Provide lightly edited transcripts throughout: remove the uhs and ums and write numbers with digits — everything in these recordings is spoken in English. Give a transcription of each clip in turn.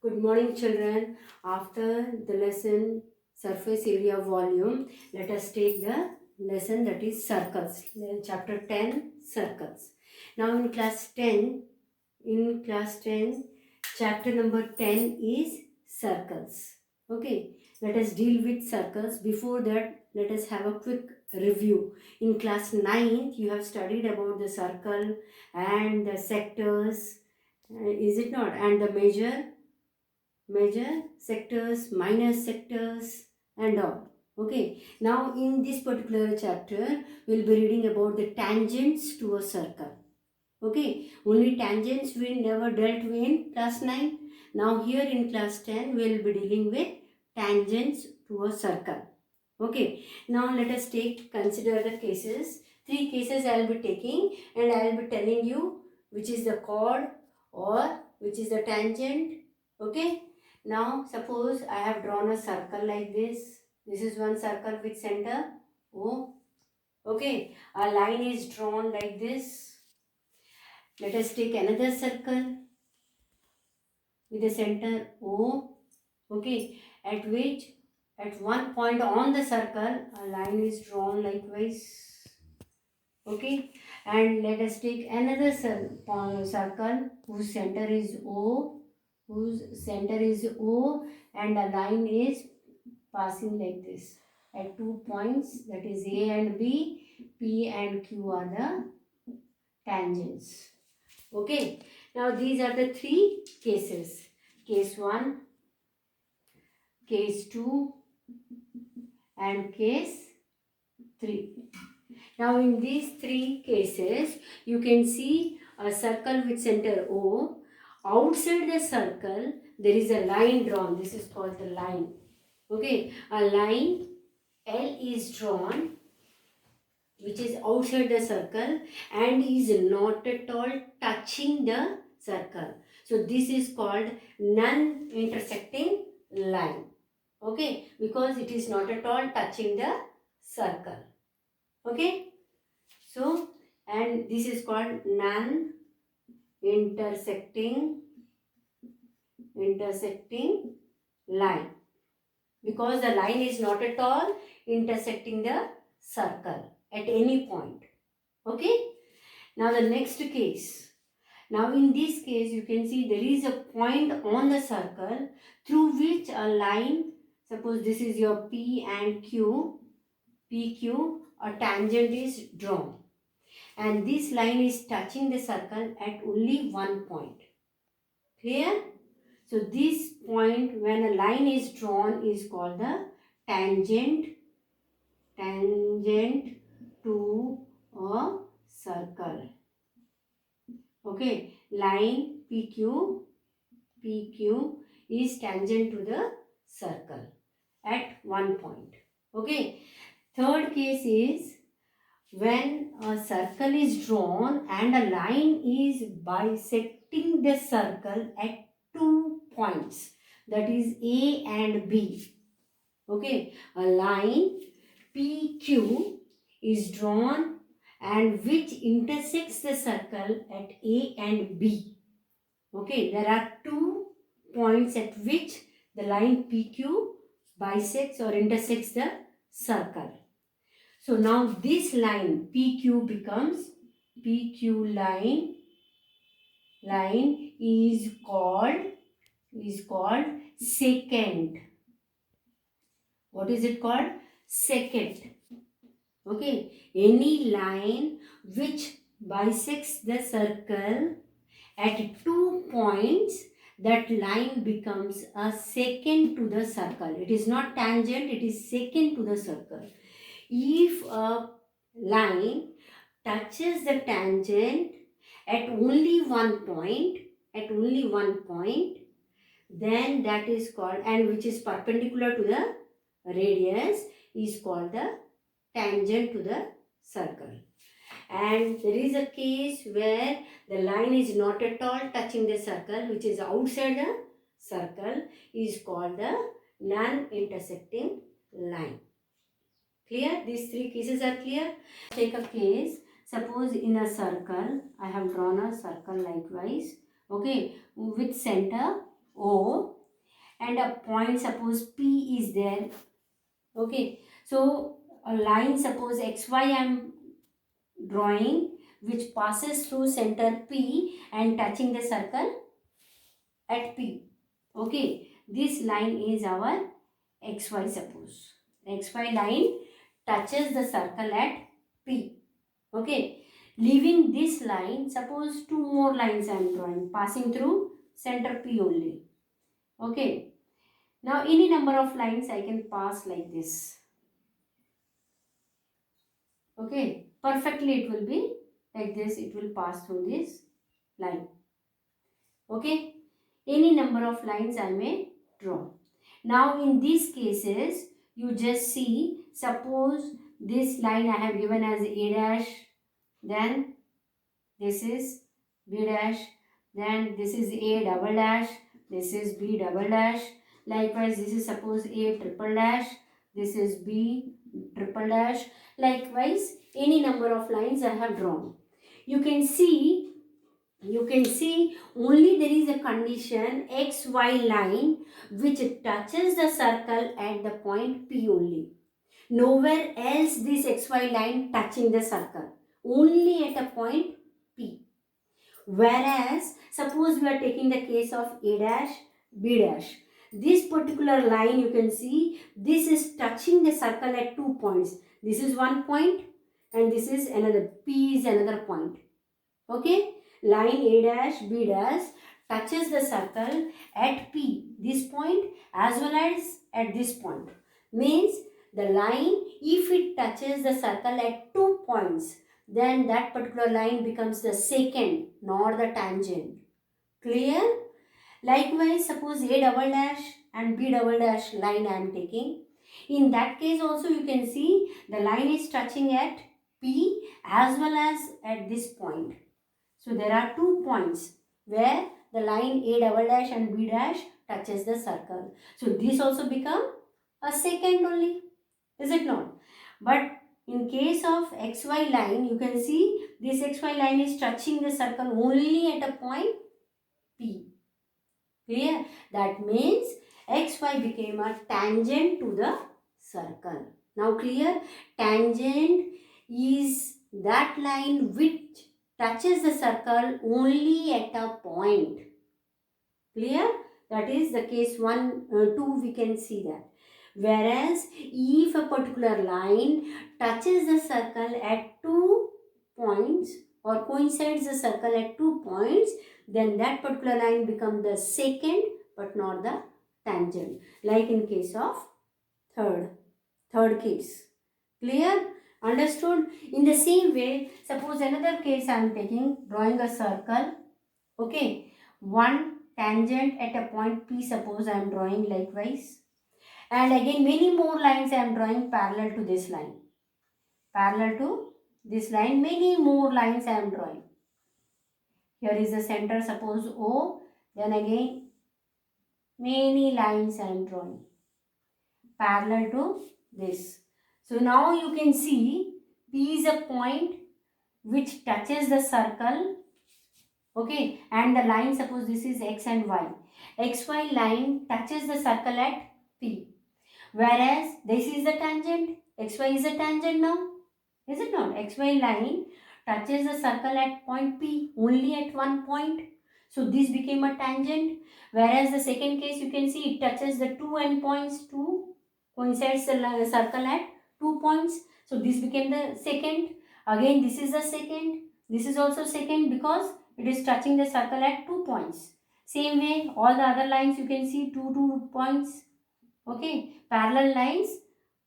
Good morning, children. After the lesson surface area volume, let us take the lesson that is circles. Chapter 10 circles. Now in class 10, chapter number 10 is circles. Okay, let us deal with circles. Before that, let us have a quick review. In class 9, you have studied about the circle and the sectors, is it not? And the major sectors, minor sectors, and all. Okay, now in this particular chapter, we'll be reading about the tangents to a circle. Okay, only tangents we never dealt with in class 9. Now here in class 10, we'll be dealing with tangents to a circle. Okay, now let us consider the cases. 3 cases I'll be taking, and I'll be telling you which is the chord or which is the tangent. Okay, now suppose I have drawn a circle like this. This is one circle with center O. Okay, a line is drawn like this. Let us take another circle with a center O. Okay, at one point on the circle a line is drawn likewise. Okay, and let us take another circle whose center is O, and a line is passing like this at 2 points, that is A and B. P and Q are the tangents. Okay, now these are the 3 cases. Case 1, case 2 and case 3. Now in these 3 cases, you can see a circle with center O. Outside the circle, there is a line drawn. This is called the line. Okay, a line L is drawn which is outside the circle and is not at all touching the circle. So this is called non-intersecting line. Okay, because it is not at all touching the circle. Okay, so and this is called non-intersecting line, because the line is not at all intersecting the circle at any point. Okay, now the next case. Now in this case you can see there is a point on the circle through which a line, suppose this is your P and Q, PQ, a tangent is drawn. And this line is touching the circle at only one point. Clear? So this point when a line is drawn is called the tangent to a circle. Okay, line PQ is tangent to the circle at one point. Okay, third case is when a circle is drawn and a line is bisecting the circle at 2 points, that is A and B. Okay, a line PQ is drawn and which intersects the circle at A and B. Okay, there are 2 points at which the line PQ bisects or intersects the circle. So now this line PQ becomes PQ line is called secant. What is it called? Secant. Okay, any line which bisects the circle at 2 points, that line becomes a secant to the circle. It is not tangent, it is secant to the circle. If a line touches the tangent at only one point, then that is called, and which is perpendicular to the radius, is called the tangent to the circle. And there is a case where the line is not at all touching the circle, which is outside the circle, is called the non-intersecting line. Clear? These 3 cases are clear. Take a case. Suppose in a circle, I have drawn a circle likewise. Okay, with center O. and a point, suppose P is there. Okay, so a line, suppose XY I am drawing, which passes through center P and touching the circle at P. Okay, this line is our XY, suppose. XY line touches the circle at P. Okay, leaving this line, suppose two more lines I am drawing, passing through center P only. Okay, now any number of lines I can pass like this. Okay, perfectly it will be like this, it will pass through this line. Okay, any number of lines I may draw. Now in these cases, you just see, suppose this line I have given as A dash, then this is B dash, then this is A double dash, this is B double dash. Likewise, this is suppose A triple dash, this is B triple dash. Likewise, any number of lines I have drawn. You can see only there is a condition XY line which touches the circle at the point P only. Nowhere else this XY line touching the circle. Only at a point P. Whereas, suppose we are taking the case of A dash, B dash. This particular line, you can see, this is touching the circle at 2 points. This is one point and this is another, P is another point. Okay, line A dash, B dash touches the circle at P, this point, as well as at this point. Means the line, if it touches the circle at 2 points, then that particular line becomes the secant, not the tangent. Clear? Likewise, suppose A double dash and B double dash line I am taking. In that case also you can see the line is touching at P as well as at this point. So there are 2 points where the line A double dash and B dash touches the circle. So this also become a secant only. Is it not? But in case of XY line, you can see this XY line is touching the circle only at a point P. Clear? That means XY became a tangent to the circle. Now clear? Tangent is that line which touches the circle only at a point. Clear? That is the case 2 we can see that. Whereas if a particular line touches the circle at 2 points or coincides the circle at 2 points, then that particular line becomes the secant but not the tangent. Like in case of third case. Clear? Understood? In the same way, suppose another case I am taking, drawing a circle. Okay, one tangent at a point P, suppose I am drawing likewise. And again many more lines I am drawing parallel to this line. Parallel to this line, many more lines I am drawing. Here is the center, suppose O. Then again many lines I am drawing parallel to this. So now you can see P is a point which touches the circle. Okay, and the line, suppose this is X and Y. XY line touches the circle at P. Whereas this is the tangent. XY is a tangent now. Is it not? XY line touches the circle at point P, only at one point. So this became a tangent. Whereas the second case, you can see it touches the two endpoints, coincides the circle at 2 points. So this became the secant. Again this is the secant. This is also secant because it is touching the circle at 2 points. Same way all the other lines you can see 2 points. Okay, parallel lines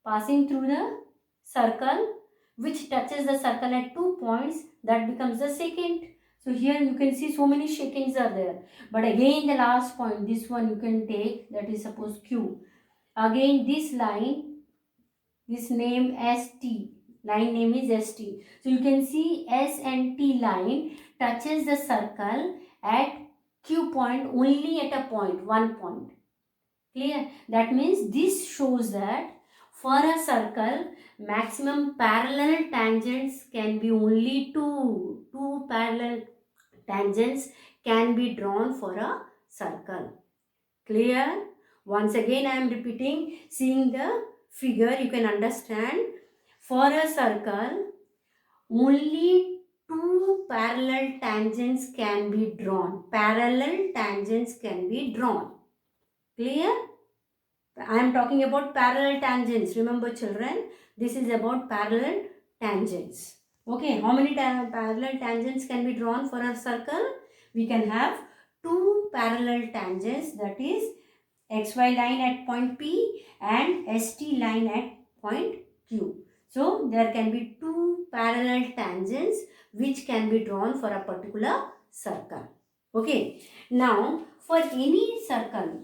passing through the circle which touches the circle at 2 points, that becomes the secant. So here you can see so many seconds are there. But again the last point, this one you can take, that is suppose Q. Again this line, this name ST, line name is ST. So you can see S and T line touches the circle at Q point only at a point, one point. Clear? That means this shows that for a circle, maximum parallel tangents can be only two. Two parallel tangents can be drawn for a circle. Clear? Once again I am repeating, seeing the figure you can understand. For a circle, only two parallel tangents can be drawn. Parallel tangents can be drawn. Clear? I am talking about parallel tangents. Remember children, this is about parallel tangents. Okay, how many parallel tangents can be drawn for a circle? We can have two parallel tangents, that is xy line at point P and st line at point Q. So there can be two parallel tangents which can be drawn for a particular circle. Okay, now for any circle,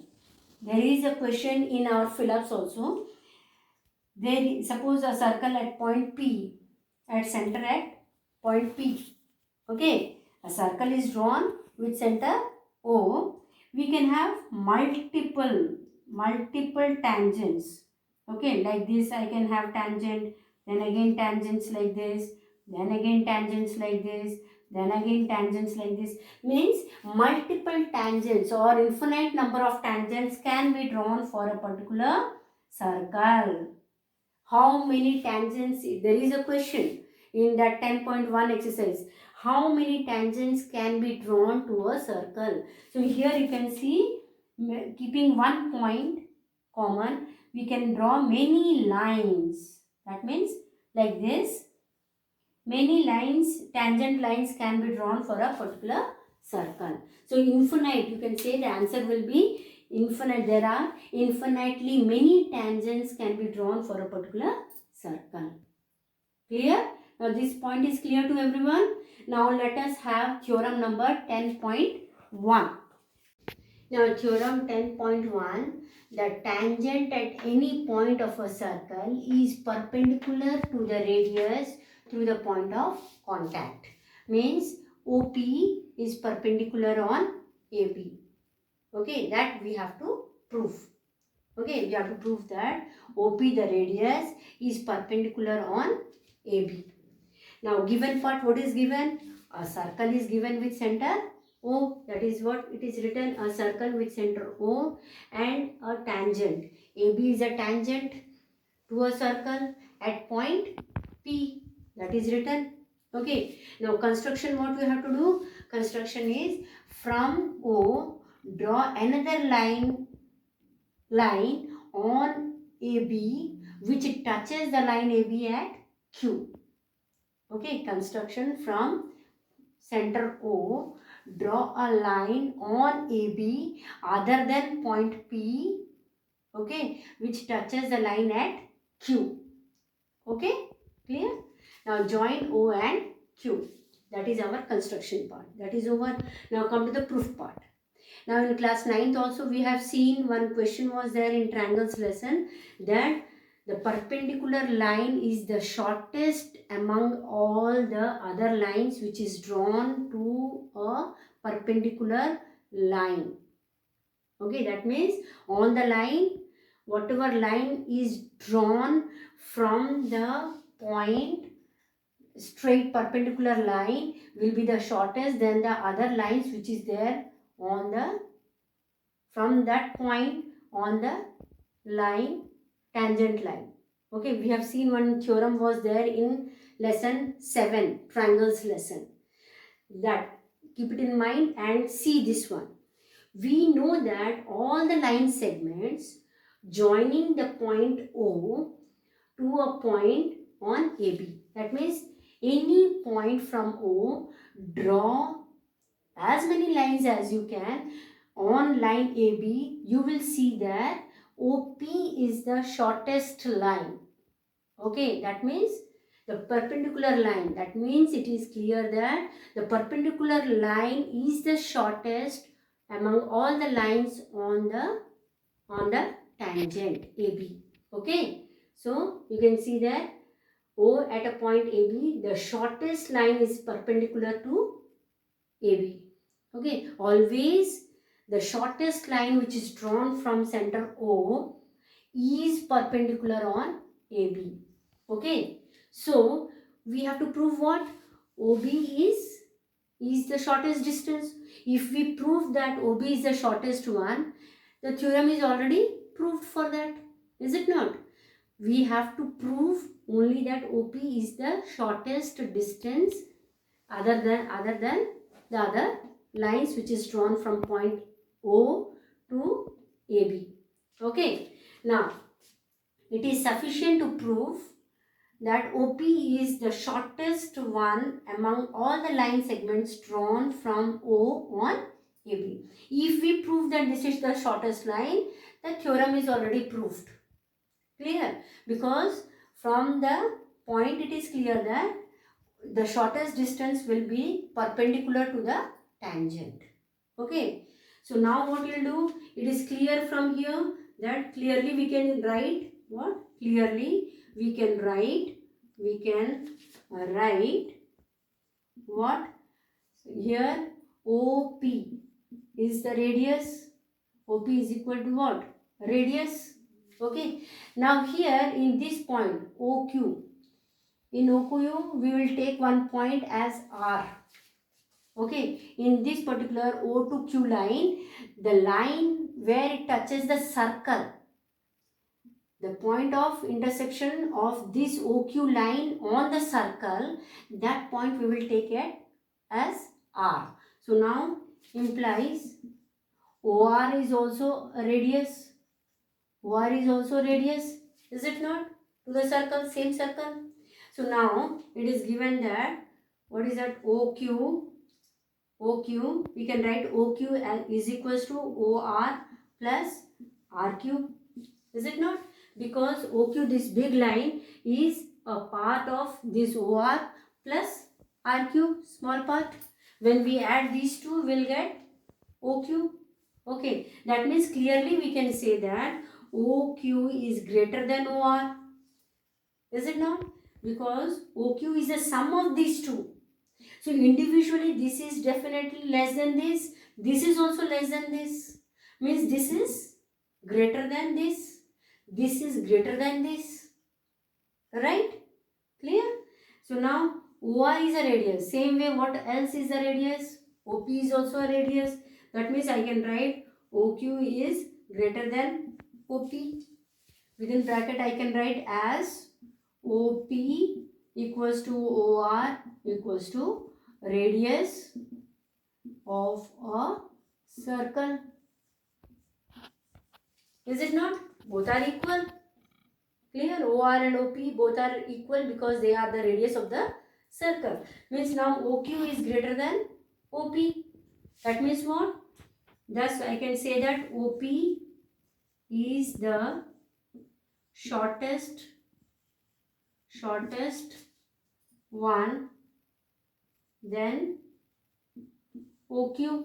there is a question in our fill-ups also. There, suppose a circle at point P, at center at point P. Okay, a circle is drawn with center O. We can have multiple tangents. Okay, like this I can have tangent, then again tangents like this, then again tangents like this, then again tangents like this. Means multiple tangents or infinite number of tangents can be drawn for a particular circle. How many tangents? There is a question in that 10.1 exercise. How many tangents can be drawn to a circle? So here you can see, keeping one point common, we can draw many lines. That means like this, many lines, tangent lines can be drawn for a particular circle. So infinite, you can say the answer will be infinite. There are infinitely many tangents can be drawn for a particular circle. Clear? Now this point is clear to everyone. Now let us have theorem number 10.1. Now theorem 10.1, the tangent at any point of a circle is perpendicular to the radius through the point of contact. Means OP is perpendicular on AB. Okay, that we have to prove. Okay, we have to prove that OP, the radius, is perpendicular on AB. Now given part, what is given? A circle is given with center O, that is what it is written, a circle with center O and a tangent. AB is a tangent to a circle at point P, that is written. Okay, now construction, what we have to do? Construction is, from O, draw another line on AB which touches the line AB at Q. Okay, construction, from center O, draw a line on AB other than point P, okay, which touches the line at Q. Okay, clear? Now join O and Q. That is our construction part. That is over. Now come to the proof part. Now in class 9th also we have seen one question was there in triangles lesson, that the perpendicular line is the shortest among all the other lines which is drawn to a perpendicular line. Okay, that means on the line, whatever line is drawn from the point, straight perpendicular line will be the shortest than the other lines which is there on the, from that point on the line, tangent line. Okay, we have seen one theorem was there in lesson 7, triangles lesson. That, keep it in mind and see this one. We know that all the line segments joining the point O to a point on AB. That means any point from O, draw as many lines as you can on line AB. You will see that OP is the shortest line. Okay, that means the perpendicular line. That means it is clear that the perpendicular line is the shortest among all the lines on the tangent AB. Okay, so you can see that O at a point AB, the shortest line is perpendicular to AB. Okay, always the shortest line which is drawn from center O is perpendicular on AB. Okay, so we have to prove what? OB is the shortest distance. If we prove that OB is the shortest one, The theorem is already proved for that, is it not? We have to prove only that OP is the shortest distance other than the other lines which is drawn from point O to AB. Okay. Now, it is sufficient to prove that OP is the shortest one among all the line segments drawn from O on AB. If we prove that this is the shortest line, the theorem is already proved. Clear? Because from the point it is clear that the shortest distance will be perpendicular to the tangent. Okay. So now what we'll do, it is clear from here that clearly we can write what? Clearly we can write what? Here OP is the radius. OP is equal to what? Radius. Okay. Now here in this point OQ, in OQ we will take one point as R. Okay. In this particular O to Q line, the line where it touches the circle, the point of intersection of this OQ line on the circle, that point we will take it as R. So now implies OR is also a radius. OR is also radius, is it not? To the circle, same circle. So now it is given that, what is that? OQ, we can write OQ is equals to OR plus RQ, is it not? Because OQ, this big line, is a part of this OR plus RQ, small part. When we add these two, we'll get OQ. Okay, that means clearly we can say that OQ is greater than OR. Is it not? Because OQ is the sum of these two. So individually this is definitely less than this. This is also less than this. Means this is greater than this. This is greater than this. Right? Clear? So now OR is a radius. Same way, what else is a radius? OP is also a radius. That means I can write OQ is greater than OP. Within bracket I can write as OP equals to OR equals to radius of a circle. Is it not? Both are equal. Clear? OR and OP both are equal because they are the radius of the circle. Means now OQ is greater than OP. That means what? Thus I can say that OP is the shortest one then OQ.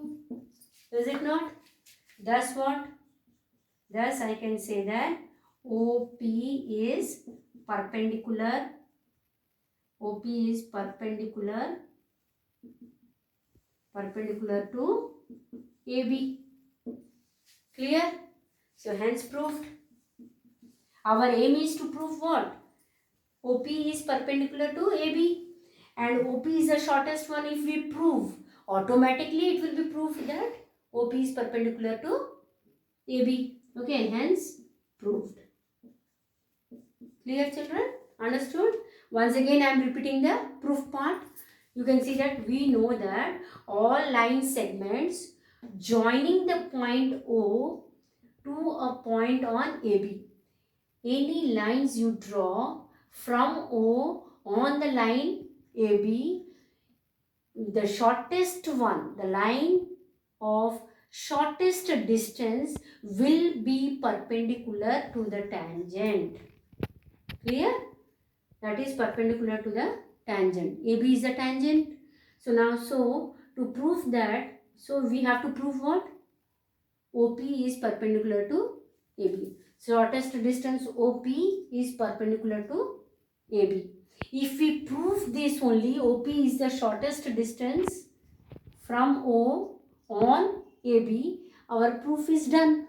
Is it not? Thus what? Thus I can say that OP is perpendicular. OP is perpendicular to AB. Clear? So hence proved. Our aim is to prove what? OP is perpendicular to AB and OP is the shortest one. If we prove, automatically it will be proved that OP is perpendicular to AB. Okay, hence proved. Clear, children? Understood? Once again I am repeating the proof part. You can see that we know that all line segments joining the point O to a point on AB. Any lines you draw from O on the line AB, the shortest one, the line of shortest distance will be perpendicular to the tangent. Clear? That is perpendicular to the tangent. AB is the tangent. So now, to prove that, we have to prove what? OP is perpendicular to AB. Shortest distance OP is perpendicular to AB. If we prove this only, OP is the shortest distance from O on AB, our proof is done.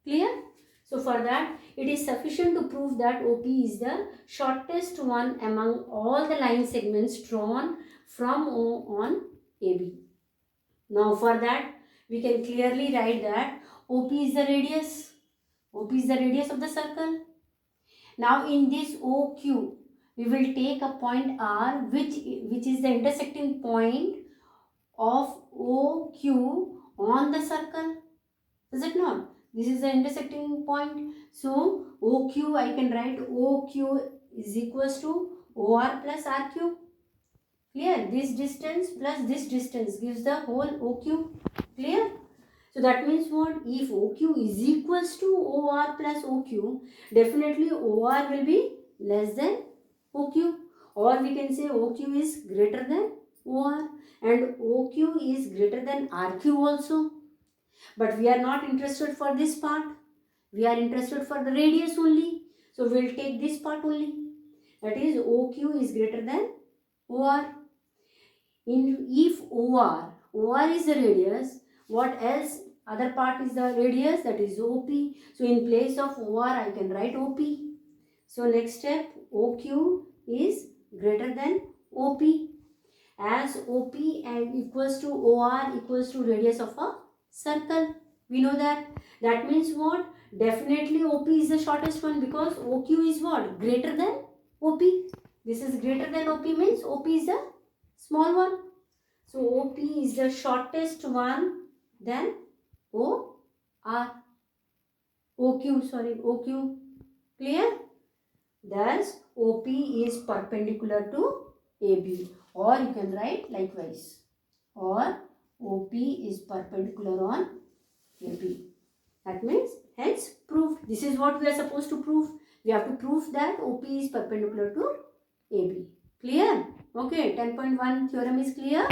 Clear? So for that, it is sufficient to prove that OP is the shortest one among all the line segments drawn from O on AB. Now for that, we can clearly write that OP is the radius. OP is the radius of the circle. Now in this OQ, we will take a point R which is the intersecting point of OQ on the circle. Is it not? This is the intersecting point. So OQ, I can write OQ is equals to OR plus RQ. Clear? This distance plus this distance gives the whole OQ. Clear? So that means what? If OQ is equals to OR plus OQ, definitely OR will be less than OQ. Or we can say OQ is greater than OR and OQ is greater than RQ also. But we are not interested for this part. We are interested for the radius only. So we will take this part only. That is OQ is greater than OR. If OR is the radius, what else? Other part is the radius, that is OP. So in place of OR, I can write OP. So next step, OQ is greater than OP. As OP and equals to OR equals to radius of a circle. We know that. That means what? Definitely OP is the shortest one because OQ is what? Greater than OP. This is greater than OP means OP is the small one. So OP is the shortest one than OR. OQ. Clear? Thus OP is perpendicular to AB. Or you can write likewise. Or OP is perpendicular on AB. That means hence proved. This is what we are supposed to prove. We have to prove that OP is perpendicular to AB. Clear? Okay, 10.1 theorem is clear.